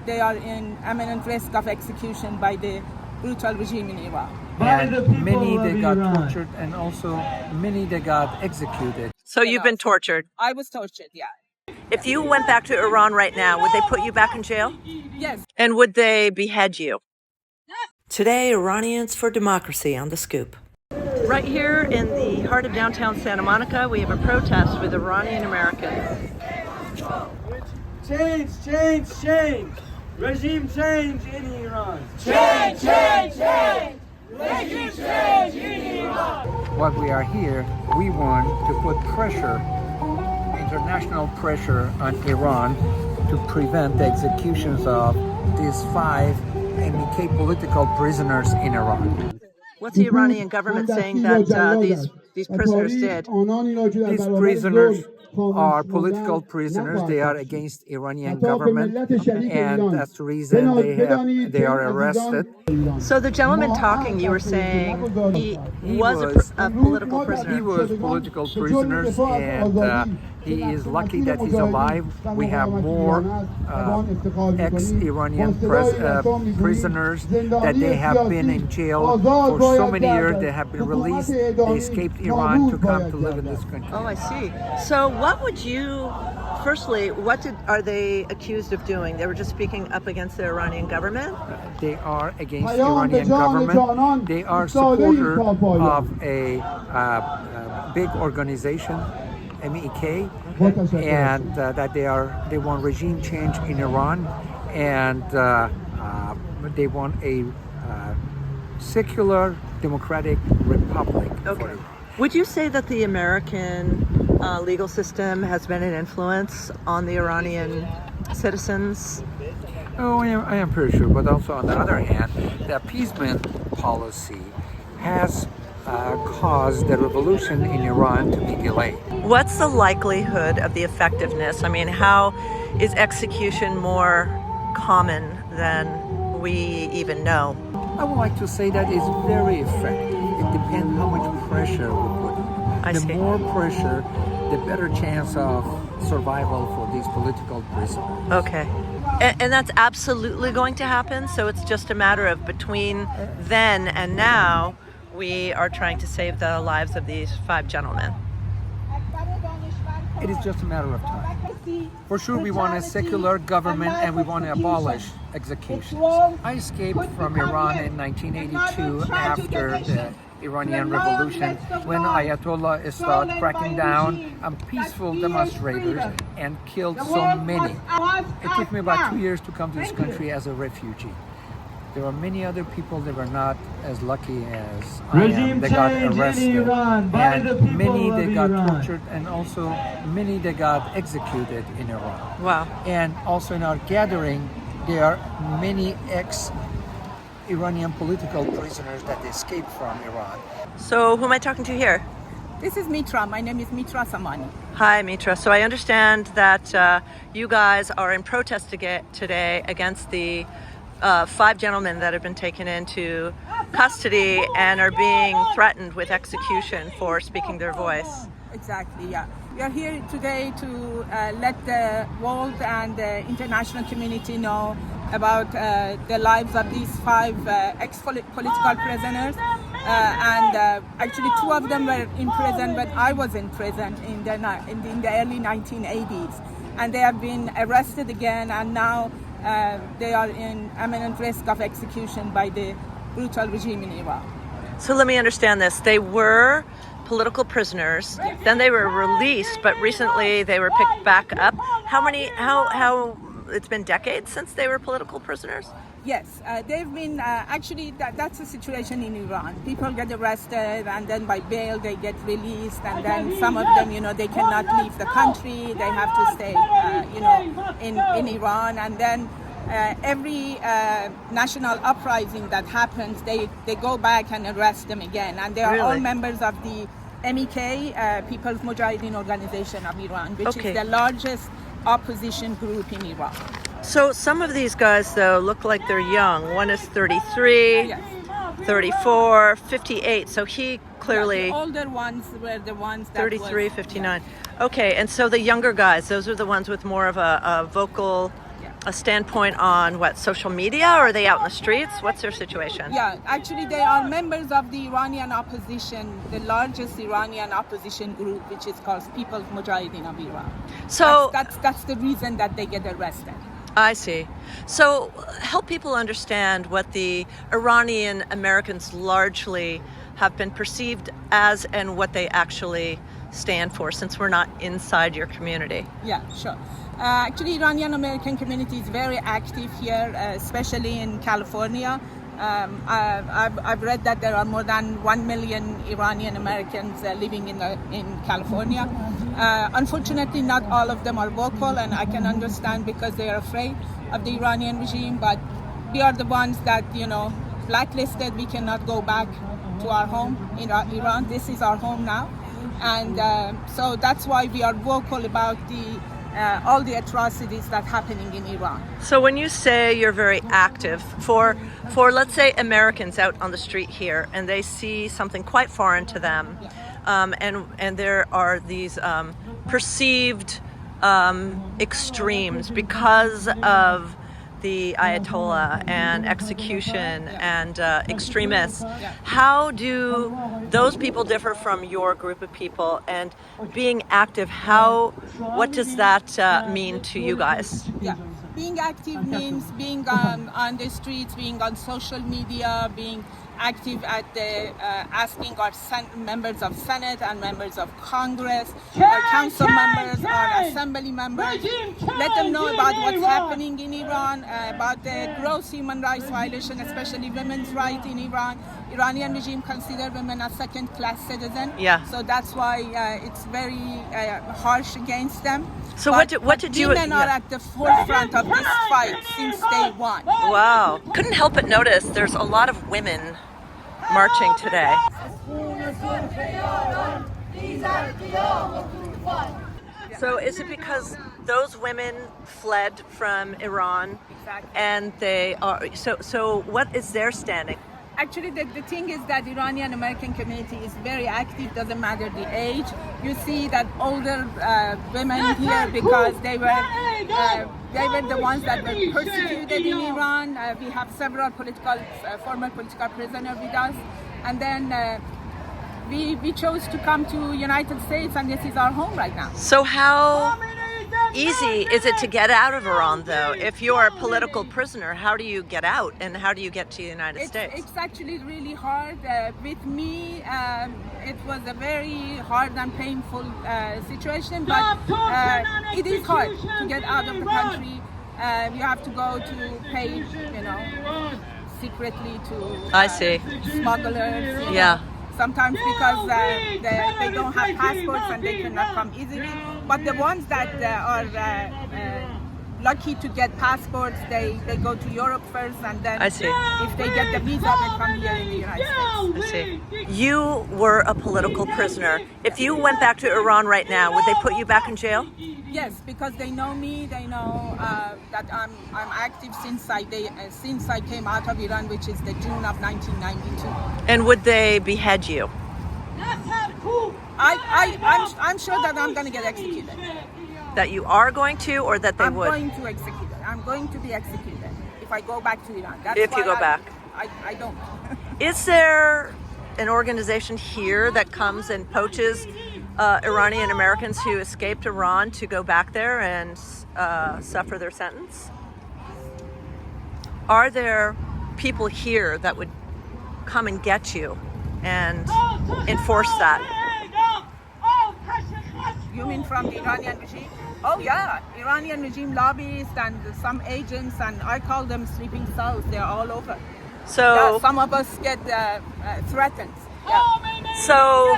they are in imminent risk of execution by the brutal regime in Iran. And many they got tortured, and also many they got executed. So you've been tortured. I was tortured, yeah. If you went back to Iran right now, would they put you back in jail? Yes. And would they behead you? Today, Iranians for Democracy on The Scoop. Right here in the heart of downtown Santa Monica, we have a protest with Iranian Americans. Change, change, change. Regime change in Iran. Change, change, change. Regime change in Iran. While we are here, we want to put pressure, international pressure on Iran to prevent the executions of these 5 MK political prisoners in Iran. What's the Iranian government saying that these prisoners did? These prisoners are political prisoners. They are against Iranian government, and that's the reason they are arrested. So the gentleman talking, you were saying he was a political prisoner. He was political prisoners, and he is lucky that he's alive. We have more ex-Iranian prisoners that they have been in jail for so many years. They have been released. They escaped Iran to come to live in this country. Oh, I see. So what would you, firstly, are they accused of doing? They were just speaking up against the Iranian government? They are against the Iranian government. They are supporters of a big organization, MEK, and that they want regime change in Iran, and they want a secular democratic republic. Okay. Would you say that the American legal system has been an influence on the Iranian citizens? Oh, I am pretty sure, but also on the other hand, the appeasement policy has caused the revolution in Iran to be delayed. What's the likelihood of the effectiveness? I mean, how is execution more common than we even know? I would like to say that it's very effective. It depends how much pressure we put on. The more pressure, the better chance of survival for these political prisoners. Okay. And that's absolutely going to happen? So it's just a matter of between then and now, we are trying to save the lives of these 5 gentlemen. It is just a matter of time. For sure, we want a secular government and we want to abolish executions. I escaped from Iran in 1982 after the Iranian Revolution, when Ayatollah started cracking down on peaceful demonstrators and killed so many. It took me about 2 years to come to this country as a refugee. There were many other people that were not as lucky as I am. They got arrested, and many they got tortured, and also many they got executed in Iran. Wow. And also in our gathering, there are many ex-Iranian political prisoners that escaped from Iran. So who am I talking to here? This is Mitra. My name is Mitra Samani. Hi, Mitra. So I understand that you guys are in protest today against the 5 gentlemen that have been taken into custody and are being threatened with execution for speaking their voice. Exactly, yeah. We are here today to let the world and the international community know about the lives of these 5 ex-political prisoners. Actually 2 of them were in prison, but I was in prison in the early 1980s. And they have been arrested again, and now they are in imminent risk of execution by the brutal regime in Iran. So let me understand this. They were political prisoners, then they were released, but recently they were picked back up. How it's been decades since they were political prisoners? Yes, they've been, actually that's the situation in Iran. People get arrested and then by bail they get released, and then some of them, they cannot leave the country. They have to stay, in Iran, and then every national uprising that happens, they go back and arrest them again. And they are all members of the MEK, People's Mujahideen Organization of Iran, which is the largest opposition group in Iran. So some of these guys, though, look like they're young. One is 33, yes. 34, 58. So he clearly... Yeah, the older ones were the ones that 33, 59. Yeah. Okay, and so the younger guys, those are the ones with more of a vocal a standpoint on what, social media? Or are they out in the streets? What's their situation? Yeah, actually they are members of the Iranian opposition, the largest Iranian opposition group, which is called People's Mujahideen of Iran. So that's the reason that they get arrested. I see. So help people understand what the Iranian Americans largely have been perceived as and what they actually stand for, since we're not inside your community. Yeah, sure. Actually, Iranian American community is very active here, especially in California. I've read that there are more than 1 million Iranian Americans living in California. Unfortunately, not all of them are vocal, and I can understand because they are afraid of the Iranian regime. But we are the ones that, blacklisted. We cannot go back to our home in Iran. This is our home now, and so that's why we are vocal about all the atrocities that are happening in Iran. So when you say you're very active, for let's say Americans out on the street here, and they see something quite foreign to them, and there are these perceived extremes because of the Ayatollah and execution and extremists. How do those people differ from your group of people? And being active, what does that mean to you guys? Yeah, being active means being on the streets, being on social media, being active at the asking our members of Senate and members of Congress, our council members, our assembly members, let them know about what's happening in Iran, about the gross human rights violation, especially women's rights in Iran. Iranian regime consider women as second-class citizens. Yeah. So that's why it's very harsh against them. So what did you? Women are at the forefront of this fight since day one. Wow. Couldn't help but notice there's a lot of women marching today. So is it because those women fled from Iran? Exactly. And they are so what is their standing? Actually, the thing is that Iranian American community is very active, doesn't matter the age. You see that older women here, because they were the ones that were persecuted in Iran. We have several former political prisoners with us. And then we chose to come to United States, and this is our home right now. So how easy is it to get out of Iran, though? If you're a political prisoner, how do you get out, and how do you get to the United States? It's actually really hard. With me, it was a very hard and painful situation, but it is hard to get out of the country. You have to go to pay, secretly to I see. smugglers. Yeah. Sometimes because they don't have passports and they cannot come easily. But the ones that are lucky to get passports, they go to Europe first, and then I see. if they get the visa, they come here in the United States. I see. You were a political prisoner. If you went back to Iran right now, would they put you back in jail? Yes, because they know me. They know that I'm active since I came out of Iran, which is the June of 1992. And would they behead you? I'm sure that I'm going to get executed. That you are going to, or that they would? I'm going to execute. I'm going to be executed if I go back to Iran. That's if you go back. I don't. Is there an organization here that comes and poaches Iranian Americans who escaped Iran to go back there and suffer their sentence? Are there people here that would come and get you and enforce that? You mean from the Iranian regime? Oh yeah, Iranian regime lobbyists and some agents, and I call them sleeping cells. They're all over. So yeah, some of us get threatened. Yeah. So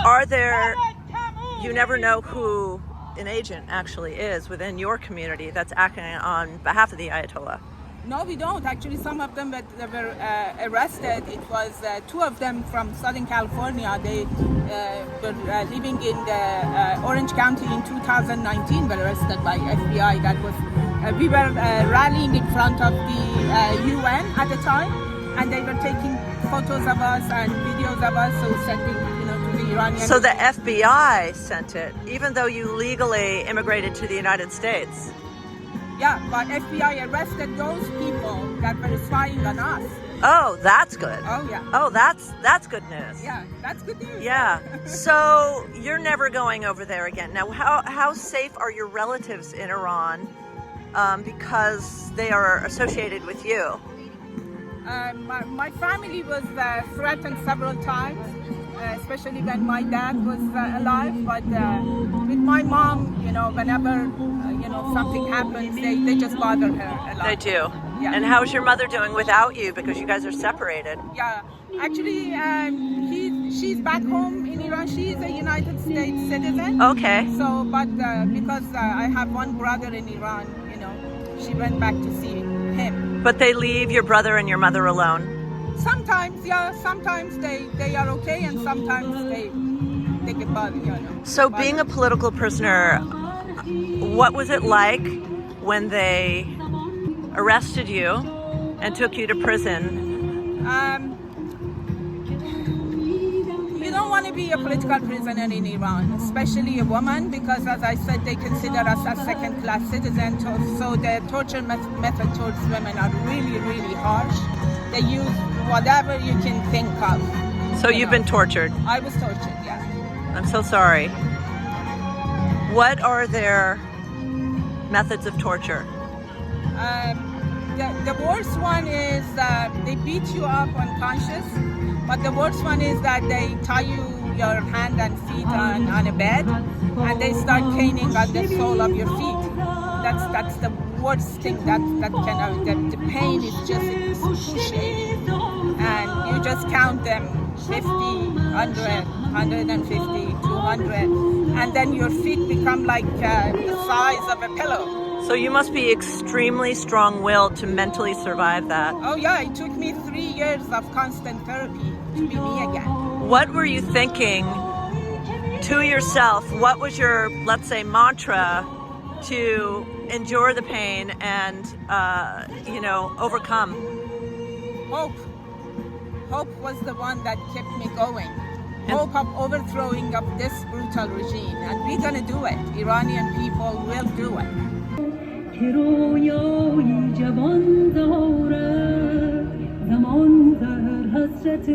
are there, you never know who an agent actually is within your community that's acting on behalf of the Ayatollah? No, we don't. Actually, some of them that were arrested. It was two of them from Southern California. They were living in the Orange County in 2019. Were arrested by FBI. That was we were rallying in front of the UN at the time, and they were taking photos of us and videos of us, so sending to the Iranian. So the FBI sent it, even though you legally immigrated to the United States. Yeah, but FBI arrested those people that were spying on us. Oh, that's good. Oh yeah. Oh, that's good news. Yeah, that's good news. Yeah. So you're never going over there again. Now, how safe are your relatives in Iran because they are associated with you? My family was threatened several times, especially when my dad was alive. But with my mom, whenever something happens, they just bother her a lot. They do. Yeah. And how's your mother doing without you because you guys are separated? Yeah, actually, she's back home in Iran. She is a United States citizen. Okay. So, but because I have one brother in Iran, she went back to see him. But they leave your brother and your mother alone? Sometimes, yeah. Sometimes they are okay, and sometimes they get bothered, So being a political prisoner, what was it like when they arrested you and took you to prison? You don't want to be a political prisoner in Iran, especially a woman, because as I said, they consider us as second-class citizens. So the torture method towards women are really, really harsh. They use whatever you can think of. So you've been tortured? I was tortured, yeah. I'm so sorry. What are their methods of torture? The worst one is they beat you up unconscious, but the worst one is that they tie your hand and feet on a bed, and they start caning on the sole of your feet. That's the worst thing that can happen. The pain is just excruciating, and you just count them 50, 100, 150, 200, and then your feet become like the size of a pillow. So you must be extremely strong-willed to mentally survive that. Oh yeah, it took me 3 years of constant therapy to be me again. What were you thinking to yourself? What was your, let's say, mantra to endure the pain and, overcome? Hope. Hope was the one that kept me going. Hope of overthrowing of this brutal regime. And we're gonna do it. Iranian people will do it. که رویایی جوان دارد زمان در حسرت